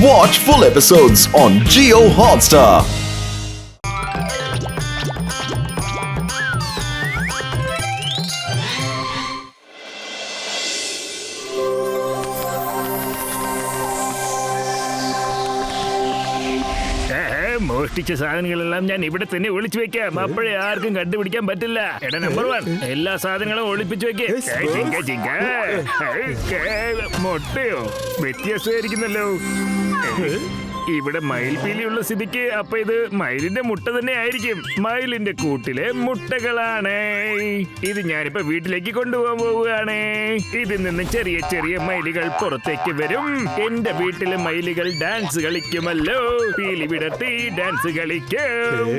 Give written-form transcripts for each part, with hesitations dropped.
Watch full episodes on Jio Hotstar. മോഷ്ടിച്ച സാധനങ്ങളെല്ലാം ഞാൻ ഇവിടെ തന്നെ ഒളിച്ചു വെക്കാം. അപ്പോഴേ ആർക്കും കണ്ടുപിടിക്കാൻ പറ്റില്ല. എടാ നമ്പർ 1, എല്ലാ സാധനങ്ങളും ഒളിപ്പിച്ചു വെക്കേ. മുട്ടയോ വ്യത്യാസമായിരിക്കുന്നല്ലോ. ഇവിടെ മയിൽപീലിയുള്ള സ്ഥിതിക്ക് അപ്പൊ ഇത് മയിലിന്റെ മുട്ട തന്നെ ആയിരിക്കും. മയിലിന്റെ കൂട്ടിലെ മുട്ടകളാണ് ഇത്. ഞാനിപ്പോ വീട്ടിലേക്ക് കൊണ്ടുപോകാൻ പോവുകയാണ്. ഇതിൽ നിന്ന് ചെറിയ ചെറിയ മയിലുകൾ പുറത്തേക്ക് വരും. എന്റെ വീട്ടിലെ മയിലുകൾ ഡാൻസ് കളിക്കുമല്ലോ. പീലി വിടർത്തി ഡാൻസ് കളിക്കും.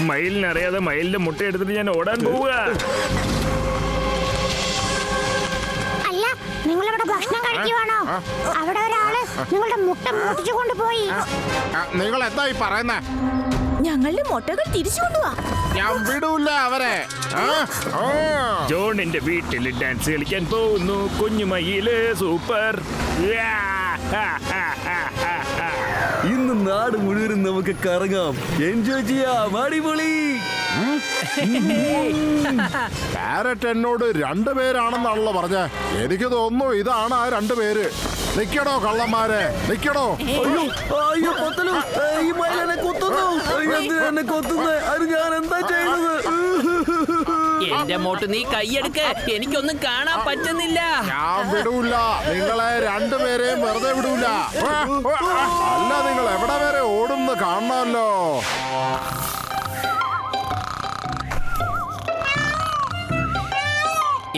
മയിലിനറിയാതെ മയിലിന്റെ മുട്ട എടുത്തിട്ട് ഞാൻ ഓടാൻ പോവുക. നിങ്ങളിവിടെ ഭക്ഷണം കഴിക്കുവാണോ? അവിടെ ഒരാള് നിങ്ങളുടെ മുട്ട മോഷ്ടിച്ചു കൊണ്ടുപോയി. നിങ്ങൾ എന്തായി പറയുന്നേ? ഞങ്ങളുടെ മുട്ടകൾ തിരിച്ചു കൊണ്ടുപോവാ. ഞാൻ വിടൂല അവരെ. ജോണിന്റെ വീട്ടിൽ ഡാൻസ് കളിക്കാൻ പോകുന്നു. കുഞ്ഞുമയില് സൂപ്പർ. ഇന്ന് നാട് മുഴുവൻ നമുക്ക് കറങ്ങാം, എൻജോയ് ചെയ്യാം. അടിപൊളി. കാരറ്റ് എന്നോട് 2 പേരാണെന്നാണല്ലോ പറഞ്ഞേ. എനിക്ക് തോന്നുന്നു ഇതാണ് ആ 2 പേര്. നിക്കടോ കള്ളന്മാരെ, നിക്കടോ. അയ്യോ അയ്യോ കൊത്തലു, ഈ മയിൽ എന്നെ കൊത്തുന്നു. എന്തിനാ എന്നെ കൊത്തുന്നത്? അത് ഞാൻ എന്താ ചെയ്തത്? എന്റെ മോട്ട് നീ കൈയെടുക്ക്, എനിക്കൊന്നും കാണാൻ പറ്റുന്നില്ല. ഞാൻ വിടൂല നിങ്ങളെ 2 പേരെയും വെറുതെ വിടൂല. അല്ല, നിങ്ങൾ എവിടെ വരെ ഓടുന്നു കാണണമല്ലോ.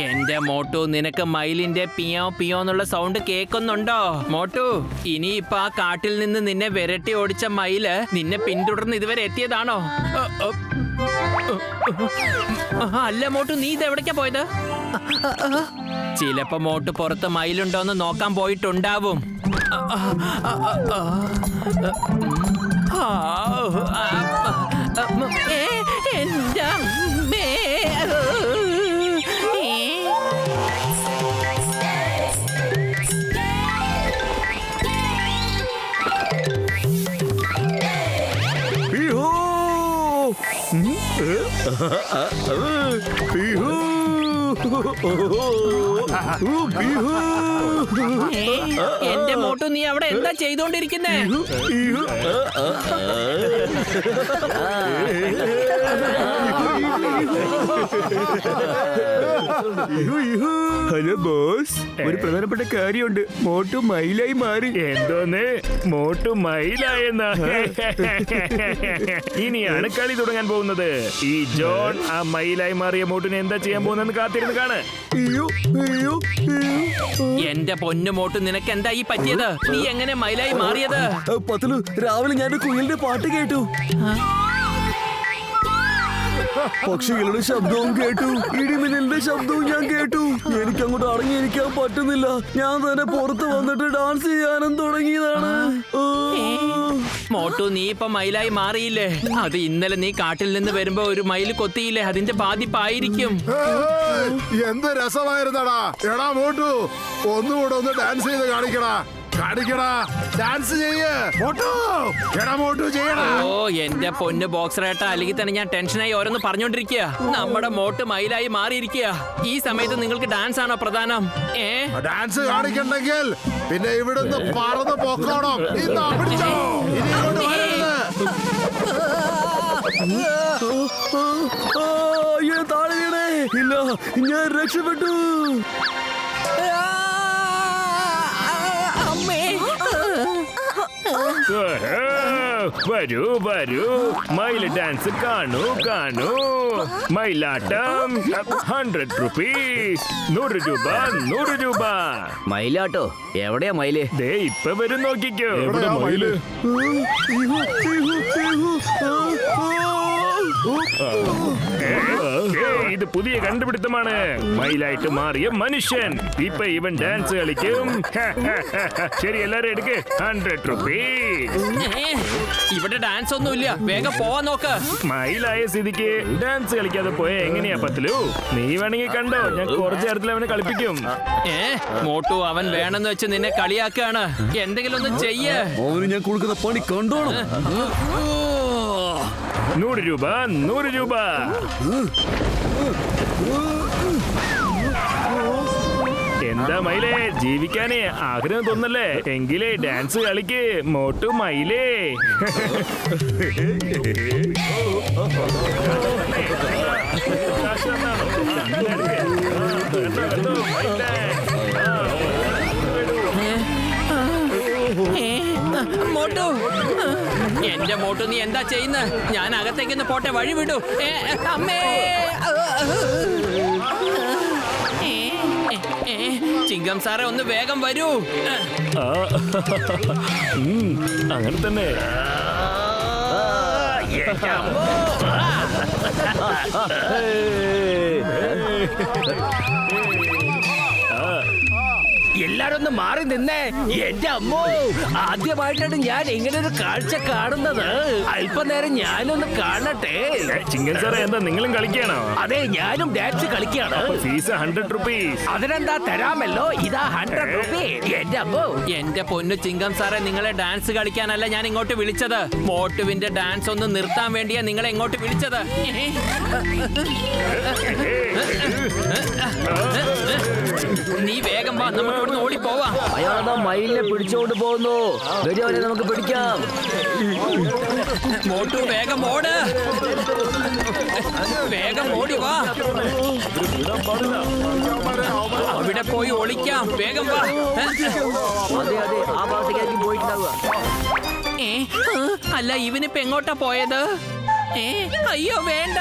എന്റെ മോട്ടു, നിനക്ക് മയിലിന്റെ പിയോ പിയോ എന്നുള്ള സൗണ്ട് കേൾക്കുന്നുണ്ടോ? മോട്ടു, ഇനി ഇപ്പൊ ആ കാട്ടിൽ നിന്ന് നിന്നെ വിരട്ടി ഓടിച്ച മയില് നിന്നെ പിന്തുടർന്ന് ഇതുവരെ എത്തിയതാണോ? അല്ല മോട്ടു, നീ ഇത് എവിടേക്കാ പോയത്? ചിലപ്പോ മോട്ടു പുറത്ത് മയിലുണ്ടോന്ന് നോക്കാൻ പോയിട്ടുണ്ടാവും. എന്റെ അമ്മേ. എന്റെ മോട്ടു, നീ അവിടെ എന്താ ചെയ്തോണ്ടിരിക്കുന്നേ? ഹലോ ബോസ്, ഒരു പ്രധാനപ്പെട്ട കാര്യമുണ്ട്. മോട്ടു മയിലായി മാറി. എന്തോന്ന്? മോട്ടു മയിലായെന്ന? ഇനിയാണ് കളി തുടങ്ങാൻ പോകുന്നത്. ഈ ജോൺ ആ മയിലായി മാറിയ മോട്ടിനെ എന്താ ചെയ്യാൻ പോകുന്നെന്ന് കാത്തിരുന്ന് കാണ്. എന്റെ പൊന്നു മോട്ടു, നിനക്ക് എന്താ ഈ പറ്റിയത്? നീ എങ്ങനെ മയിലായി മാറിയത്? പത്തലു, രാവിലെ ഞാൻ കുയിലിന്റെ പാട്ട് കേട്ടു. പക്ഷികളുടെ ശബ്ദവും കേട്ടു, ഇടിമിന്നലിന്റെ ശബ്ദവും ഞാൻ കേട്ടു. എനിക്ക് അങ്ങോട്ട് അടങ്ങിയിരിക്കാൻ പറ്റുന്നില്ല. ഞാൻ തന്നെ പുറത്ത് വന്നിട്ട് ഡാൻസ് ചെയ്യാനും തുടങ്ങിയതാണ്. മോട്ടു, നീ ഇപ്പൊ മയിലായി മാറിയില്ലേ? അത് ഇന്നലെ നീ കാട്ടിൽ നിന്ന് വരുമ്പോ ഒരു മയിൽ കൊത്തിയില്ലേ? അതിന്റെ ബാധിപ്പായിരിക്കും. എന്ത് രസമായിരുന്നടാ. എടാ മോട്ടു, ഒന്നുകൂടെ ഒന്ന് ഡാൻസ് ചെയ്ത് കാണിക്കടാ. ഡാൻസ് ചെയ്യ് മോട്ടു. എടാ മോട്ടു, ചെയ്യടാ. ഓ എന്റെ പൊന്ന് ബോക്സറേട്ടാ, അല്ലെങ്കിൽ തന്നെ ഞാൻ ടെൻഷനായി ഓരോന്ന് പറഞ്ഞോണ്ടിരിക്കുക. നമ്മുടെ മോട്ട് മയിലായി മാറിയിരിക്കുക. ഈ സമയത്ത് നിങ്ങൾക്ക് ഡാൻസ് ആണോ പ്രധാനം? ഡാൻസ് കാണിക്കണ്ടെങ്കിൽ പിന്നെ ഇവിടുന്ന് പറന്ന് പൊക്കോണം. ഇതാ പിടിച്ചോ. ഇനി ഇങ്ങോട്ട് വരരുത്. താഴെ വീണേ. ഇല്ല, ഞാൻ രക്ഷപ്പെട്ടു. വരൂ വരൂ, മയിൽ ഡാൻസ് കാണൂ കാണൂ. മയിലാട്ടം 100 rupees. 100 രൂപ, 100 രൂപ. മയിലാട്ടോ? എവിടെയാ മയില്? ദേ ഇപ്പൊ വരും, നോക്കിക്കോ. എവിടെയാ മയില്? ഇത് പുതിയ കണ്ടുപിടുത്തമാണ്. മയിലായിട്ട് മാറിയ മനുഷ്യൻ. ഇപ്പൊ ഇവൻ ഡാൻസ് കളിക്കും. ശരി, എല്ലാരും എടുക്ക്. 100 rupees. ഇവിടെ ഡാൻസ് ഒന്നുമില്ല, വേഗം പോവാൻ നോക്ക്. മയിലായ സ്ഥിതിക്ക് ഡാൻസ് കളിക്കാതെ പോയ എങ്ങനെയാ പത്തലു? നീ വേണമെങ്കിൽ കണ്ടോ, ഞാൻ കുറച്ചു നേരത്തിൽ അവനെ കളിപ്പിക്കും. മോട്ടു, അവൻ വേണമെന്ന് വെച്ച് നിന്നെ കളിയാക്കാണ്. എന്തെങ്കിലും ഒന്ന് ചെയ്യ്. അവന് ഞാൻ കൊടുക്കുന്ന പണി കണ്ടോണം. 100 രൂപ, 100 രൂപ. എന്താ മയിലേ, ജീവിക്കാനേ ആഗ്രഹം തോന്നല്ലേ? എങ്കിലേ ഡാൻസ് കളിക്ക് മോട്ടു മയിലേ. മോട്ടു, എന്റെ മോട്ടു, നീ എന്താ ചെയ്യുന്നത്? ഞാൻ അകത്തേക്കൊന്ന് പോട്ടെ, വഴി വിടൂ. അമ്മേ, ചിങ്കം സാറേ, ഒന്ന് വേഗം വരൂ. അങ്ങനെ തന്നെ. എല്ലാരും ഒന്ന് മാറി നിന്നേ. എന്റെ അമ്മോ, ആദ്യമായിട്ടാണ് ഞാൻ ഇങ്ങനെ ഒരു കാഴ്ച കാണുന്നത്. അല്പനേരം ഞാനൊന്ന് കാണട്ടെ. ചിങ്കൻ സാറേ, എന്താ നിങ്ങളും കളിക്കാണോ? അതെ, ഞാനും ഡാൻസ് കളിക്കുകയാണ്. Fees 100 rupees. അതിനെന്താ, തരാമല്ലോ. ഇതാ 100 rupees. എന്റെ അമ്മോ, എന്റെ പൊന്നു ചിങ്കം സാറേ, നിങ്ങളെ ഡാൻസ് കളിക്കാനല്ല ഞാൻ ഇങ്ങോട്ട് വിളിച്ചത്. മോട്ടുവിന്റെ ഡാൻസ് ഒന്ന് നിർത്താൻ വേണ്ടിയാ നിങ്ങളെ ഇങ്ങോട്ട് വിളിച്ചത്. നീ വേഗം വാ, നമുക്ക് ഇവിടുന്ന് ഓടിപ്പോവാ. അയാളെന്താ മയിലിനെ പിടിച്ചോണ്ട് പോകുന്നു. വരുവരെ നമുക്ക് പിടിക്കാം. മോട്ടു, വേഗം ഓട്. വേഗം ഓടി വാ. അവിടെ പോയി ഒളിക്കാം. വേഗം വാ. അതെ അതെ, ആ ഭാഗത്തേക്ക് പോയിട്ടുണ്ടാവുക. അല്ല, ഇവനിപ്പോ എങ്ങോട്ടാ പോയത്? അയ്യോ, വേണ്ട.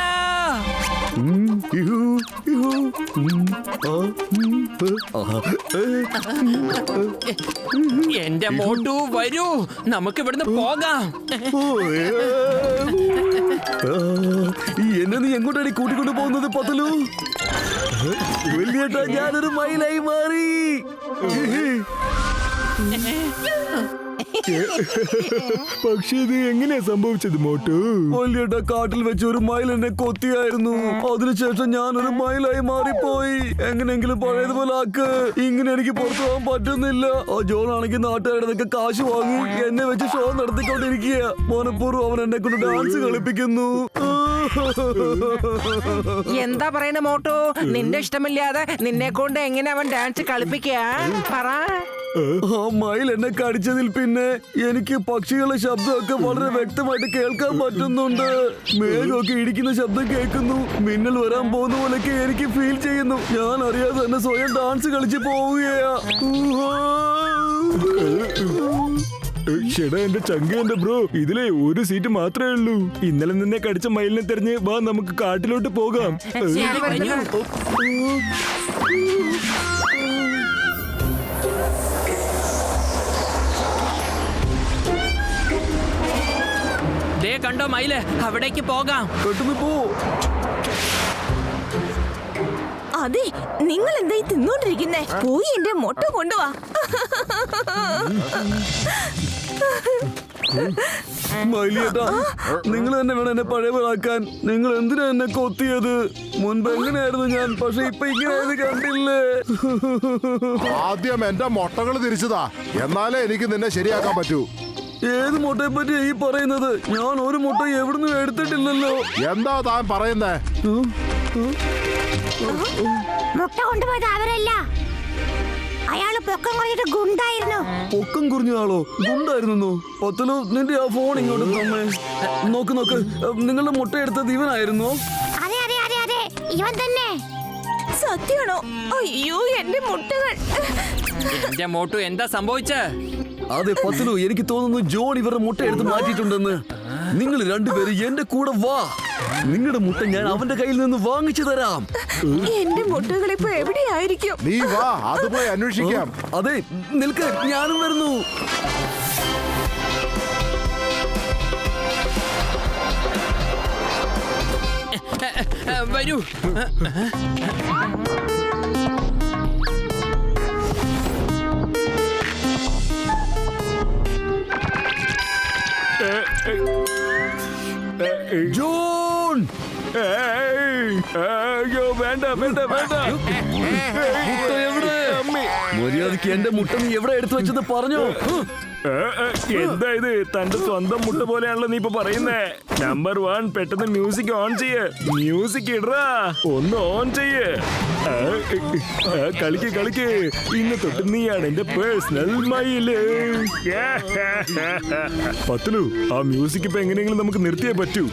എന്റെ മോട്ടു, വരൂ, നമുക്ക് ഇവിടുന്ന് പോകാം. എന്നെ നീ എങ്ങോട്ടാണ് കൂട്ടിക്കൊണ്ട് പോകുന്നത് പത്തലു? വലിയേട്ടാ, ഞാനൊരു മയിലായി മാറി. പക്ഷേ ഇത് എങ്ങനെയാ സംഭവിച്ചത് മോട്ടു? വലിയേട്ടാ, കാട്ടിൽ വെച്ച് ഒരു മയിൽ എന്നെ കൊത്തിയായിരുന്നു. അതിനുശേഷം ഞാനൊരു മയിലായി മാറിപ്പോയി. എങ്ങനെയെങ്കിലും പഴയതുപോലെ ആക്ക്. ഇങ്ങനെ എനിക്ക് പുറത്തു പോകാൻ പറ്റുന്നില്ല. ആ ജോൺ ആണെങ്കിൽ നാട്ടുകാരുടെ കാശ് വാങ്ങി എന്നെ വെച്ച് ഷോ നടത്തിക്കൊണ്ടിരിക്കുക. മനപ്പൂർവ്വം അവൻ എന്നെ കൊണ്ട് ഡാൻസ് കളിപ്പിക്കുന്നു. എന്താ പറയുന്ന മോട്ടു? നിന്റെ ഇഷ്ടമില്ലാതെ നിന്നെ കൊണ്ട് എങ്ങനെ അവൻ ഡാൻസ് കളിപ്പിക്കുക? പറ. ആ മയിൽ എന്നെ കടിച്ചതിൽ പിന്നെ എനിക്ക് പക്ഷികളുടെ ശബ്ദമൊക്കെ വളരെ വ്യക്തമായിട്ട് കേൾക്കാൻ പറ്റുന്നുണ്ട്. മേഘമൊക്കെ ഇടിക്കുന്ന ശബ്ദം കേൾക്കുന്നു. മിന്നൽ വരാൻ പോകുന്ന പോലൊക്കെ എനിക്ക് ഫീൽ ചെയ്യുന്നു. ഞാൻ അറിയാതെ തന്നെ സ്വയം ഡാൻസ് കളിച്ച് പോവുകയാ. ഷെടാ, എന്റെ ചങ്ക, എന്റെ ബ്രോ, ഇതിലെ ഒരു സീറ്റ് മാത്രമേ ഉള്ളൂ. ഇന്നലെ നിന്നെ കടിച്ച മയിലിനെ തെരഞ്ഞ് വാ, നമുക്ക് കാട്ടിലോട്ട് പോകാം. ദേ കണ്ടോ മയില്, അവിടേക്ക് പോകാം. പെട്ടെന്ന് പോ. അതെ, നിങ്ങൾ എന്തായി തിന്നോണ്ടിരിക്കുന്നേ? പോയി എന്റെ മുട്ട കൊണ്ടുവാ. മയിലിയേട്ടാ, നിങ്ങൾ തന്നെ വേണം എന്നെ പഴയവരാക്കാൻ. നിങ്ങൾ എന്തിനാ എന്നെ കൊത്തിയത്? മുൻപ് എങ്ങനെയായിരുന്നു ഞാൻ, പക്ഷെ ഇപ്പൊ ഇങ്ങനെയായത് കണ്ടില്ലേ? ആദ്യം എന്റെ മുട്ടകൾ തിരിച്ചതാ, എന്നാലേ എനിക്ക് നിന്നെ ശരിയാക്കാൻ പറ്റൂ. ഏത് മുട്ടയെ പറ്റി ഈ പറയുന്നത്? ഞാൻ ഒരു മുട്ട എവിടുന്ന് എടുത്തിട്ടില്ലല്ലോ. എന്താ താൻ പറയുന്നേ? മുട്ട കൊണ്ടുപോയത് അവരല്ല, അയാള് പൊക്കം കുറഞ്ഞിട്ട് ഗുണ്ടായിരുന്നു. പൊക്കം കുറിഞ്ഞ ആളോ? ഗുണ്ടായിരുന്നു? പത്തലോ, നിന്റെ ആ ഫോൺ ഇങ്ങോട്ട് തന്നെ. നോക്ക് നോക്ക്, നിങ്ങളുടെ മുട്ട എടുത്തത് ഇവനായിരുന്നോ? അതെ അതെ അതെ അതെ, ഇവൻ തന്നെ. സത്യമാണോ? അയ്യോ, എന്റെ മുട്ടകൾ. എന്റെ മോട്ടു, എന്താ സംഭവിച്ച? അതെ പത്തലു, എനിക്ക് തോന്നുന്നു ജോൺ ഇവരുടെ മുട്ട എടുത്ത് മാറ്റിയിട്ടുണ്ടെന്ന്. നിങ്ങൾ രണ്ടുപേരും എന്റെ കൂടെ വാ. നിങ്ങളുടെ മുട്ട ഞാൻ അവന്റെ കയ്യിൽ നിന്ന് വാങ്ങിച്ചു തരാം. എന്റെ മുട്ടകൾ ഇപ്പൊ എവിടെയായിരിക്കും? നീ വാ, അത് പോയി അന്വേഷിക്കാം. അതെ, നിൽക്ക്, ഞാനും വരുന്നു. വരൂ. ജോൺ, അയ്യോ വേണ്ട വേണ്ട വേണ്ട. മുട്ട എവിടെ? മര്യാദക്ക് എന്റെ മുട്ട നീ എവിടെ എടുത്തു വെച്ചത് പറഞ്ഞോ. എന്താ ഇത്? തന്റെ സ്വന്തം മുട്ട പോലെയാണല്ലോ നീ ഇപ്പൊ പറയുന്നേ. നമ്പർ 1, പെട്ടെന്ന് മ്യൂസിക് ഓൺ ചെയ്യ്. മ്യൂസിക് ഇടറാ, ഒന്ന് ഓൺ ചെയ്യ്. കളിക്ക് കളിക്ക്. ഇന്ന് തൊട്ട് നീയാണ് എന്റെ പേഴ്സണൽ മയില്. പത്തുലു, ആ മ്യൂസിക് ഇപ്പൊ എങ്ങനെയെങ്കിലും നമുക്ക് നിർത്തിയേ പറ്റൂ.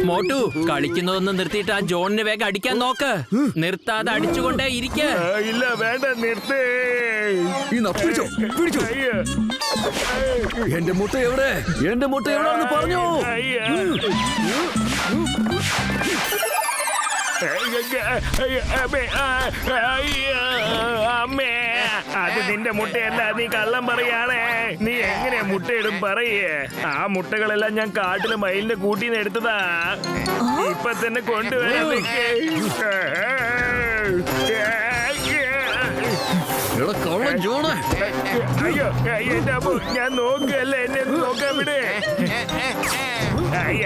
മോട്ടു, കളിക്കുന്നതൊന്ന് നിർത്തിയിട്ട് ആ ജോണിന് വേഗം അടിക്കാൻ നോക്ക്. നിർത്താതെ അടിച്ചുകൊണ്ടേ ഇരിക്ക്. ഇല്ല വേണ്ട, നിർത്തേ. പിടിച്ചോ പിടിച്ചോ. എന്റെ മുട്ട എവിടെ? എന്റെ മുട്ട എവിടെയാണെന്ന് പറഞ്ഞോ. അമ്മേ, അത് നിന്റെ മുട്ടയല്ല, നീ കള്ളം പറയാണേ. നീ എങ്ങനെ മുട്ടയിടും പറയേ? ആ മുട്ടകളെല്ലാം ഞാൻ കാട്ടിലെ മയിലിന്റെ കൂട്ടിന്ന് എടുത്തതാ. ഇപ്പൊ തന്നെ കൊണ്ടുവരാൻ നിക്ക്. അയ്യോ എന്റെ അമ്മ, ഞാൻ നോക്കുകയല്ല, എന്നെ നോക്കാൻ വിടേ. അയ്യ,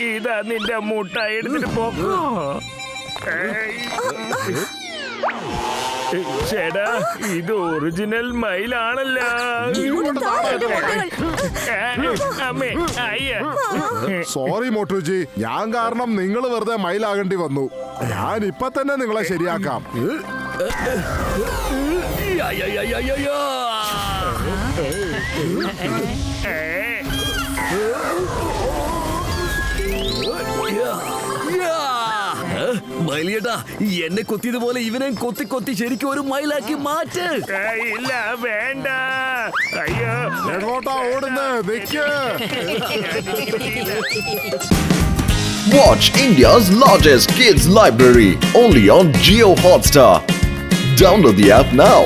ഇതാ നിന്റെ മുട്ട, എടുത്തിട്ട് പോക്കോ. ചേടാ, ഇത് ഒറിജിനൽ മയിലാണല്ലോ. അമ്മേ, അയ്യ. സോറി മോട്ടുജി, ഞാൻ കാരണം നിങ്ങൾ വെറുതെ മയിലാകേണ്ടി വന്നു. ഞാൻ ഇപ്പൊ തന്നെ നിങ്ങളെ ശരിയാക്കാം. മയിലിയേട്ടാ, എന്നെ കൊത്തിയതുപോലെ ഇവനെ കൊത്തി കൊത്തി ശരിക്കും ഒരു മയിലാക്കി മാറ്റ്. ഇല്ല വേണ്ട. അയ്യോ, എങ്ങോട്ടാ ഓടുന്നേ? നിക്ക്. Watch India's largest kids library only on Jio Hotstar. Download the app now.